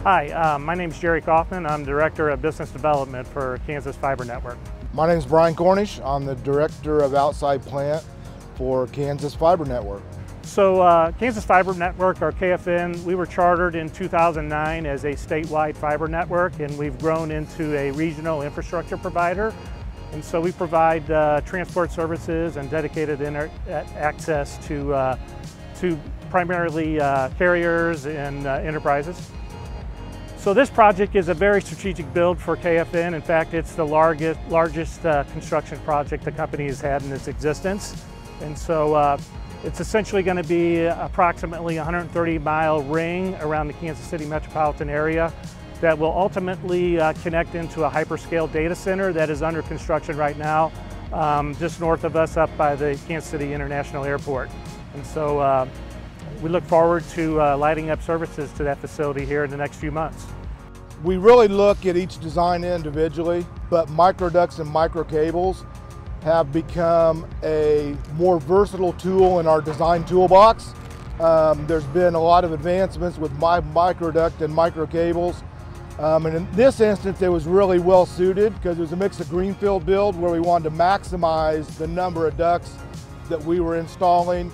Hi, my name is Jerry Kaufmann. I'm Director of Business Development for Kansas Fiber Network. My name is Brian Cornish. I'm the Director of Outside Plant for Kansas Fiber Network. So Kansas Fiber Network, or KFN, we were chartered in 2009 as a statewide fiber network, and we've grown into a regional infrastructure provider. And so we provide transport services and dedicated internet access to primarily carriers and enterprises. So this project is a very strategic build for KFN. In fact, it's the largest construction project the company has had in its existence. And so it's essentially going to be approximately a 130-mile ring around the Kansas City metropolitan area that will ultimately connect into a hyperscale data center that is under construction right now, just north of us up by the Kansas City International Airport. And so we look forward to lighting up services to that facility here in the next few months. We really look at each design individually, but microducts and microcables have become a more versatile tool in our design toolbox. There's been a lot of advancements with microduct and microcables. And in this instance, it was really well suited because it was a mix of greenfield build where we wanted to maximize the number of ducts that we were installing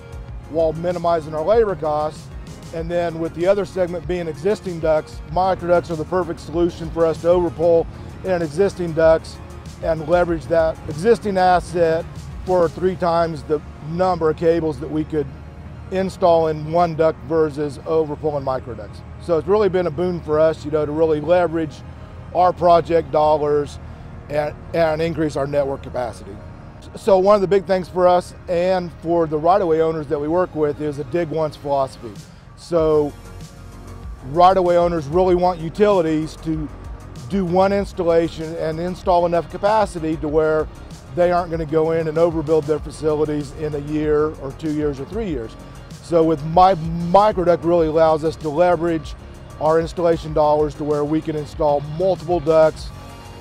while minimizing our labor costs. And then with the other segment being existing ducts, microducts are the perfect solution for us to overpull in existing ducts and leverage that existing asset for 3 times the number of cables that we could install in one duct versus overpulling microducts. So it's really been a boon for us, to really leverage our project dollars and increase our network capacity. So one of the big things for us and for the right-of-way owners that we work with is a dig once philosophy. So right-of-way owners really want utilities to do one installation and install enough capacity to where they aren't going to go in and overbuild their facilities in a year or 2 years or 3 years. So with microduct really allows us to leverage our installation dollars to where we can install multiple ducts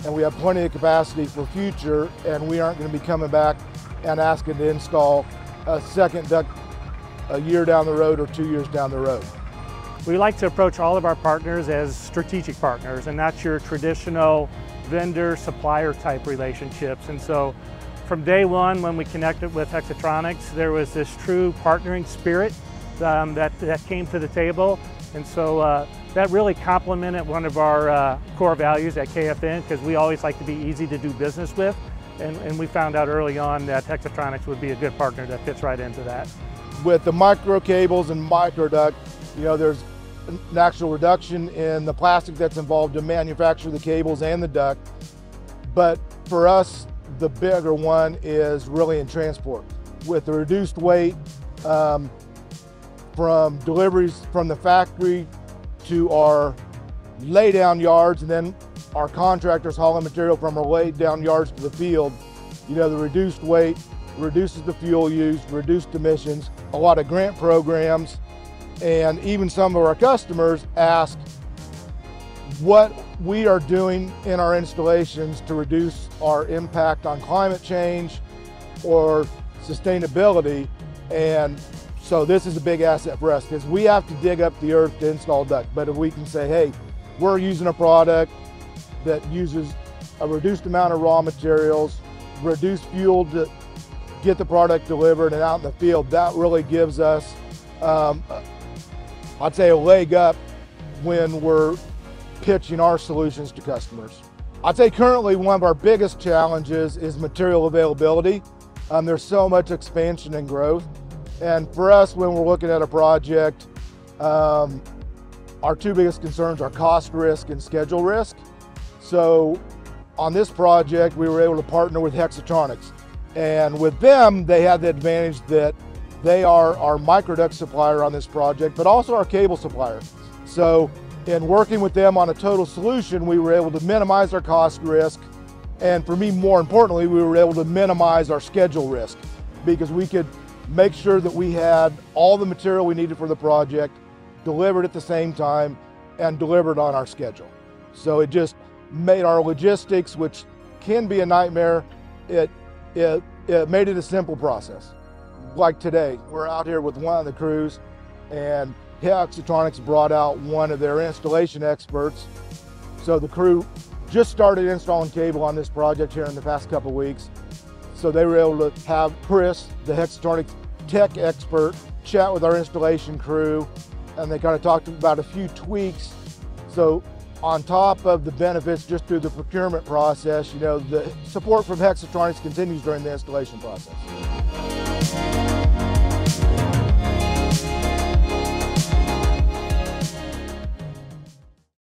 and we have plenty of capacity for future, and we aren't going to be coming back and asking to install a second duct a year down the road or 2 years down the road. We like to approach all of our partners as strategic partners, and that's your traditional vendor-supplier type relationships. And so from day one, when we connected with Hexatronic, there was this true partnering spirit that came to the table. And so that really complemented one of our core values at KFN, because we always like to be easy to do business with. And we found out early on that Hexatronic would be a good partner that fits right into that. With the micro cables and microduct, there's an actual reduction in the plastic that's involved to manufacture the cables and the duct. But for us, the bigger one is really in transport. With the reduced weight from deliveries from the factory to our laydown yards, and then our contractors hauling material from our laydown yards to the field, the reduced weight reduces the fuel use, reduced emissions. A lot of grant programs and even some of our customers ask what we are doing in our installations to reduce our impact on climate change or sustainability. And so this is a big asset for us because we have to dig up the earth to install duct. But if we can say, hey, we're using a product that uses a reduced amount of raw materials, reduced fuel to get the product delivered and out in the field, that really gives us, I'd say, a leg up when we're pitching our solutions to customers. I'd say currently one of our biggest challenges is material availability. There's so much expansion and growth. And for us, when we're looking at a project, our 2 biggest concerns are cost risk and schedule risk. So on this project, we were able to partner with Hexatronic. And with them, they have the advantage that they are our microduct supplier on this project, but also our cable supplier. So in working with them on a total solution, we were able to minimize our cost risk. And for me, more importantly, we were able to minimize our schedule risk because we could make sure that we had all the material we needed for the project, delivered at the same time, and delivered on our schedule. So it just made our logistics, which can be a nightmare, it made it a simple process. Like today, we're out here with one of the crews, and Hexatronic brought out one of their installation experts. So the crew just started installing cable on this project here in the past couple of weeks. So they were able to have Chris, the Hexatronic tech expert, chat with our installation crew, and they kind of talked about a few tweaks. So on top of the benefits just through the procurement process, you know, the support from Hexatronic continues during the installation process.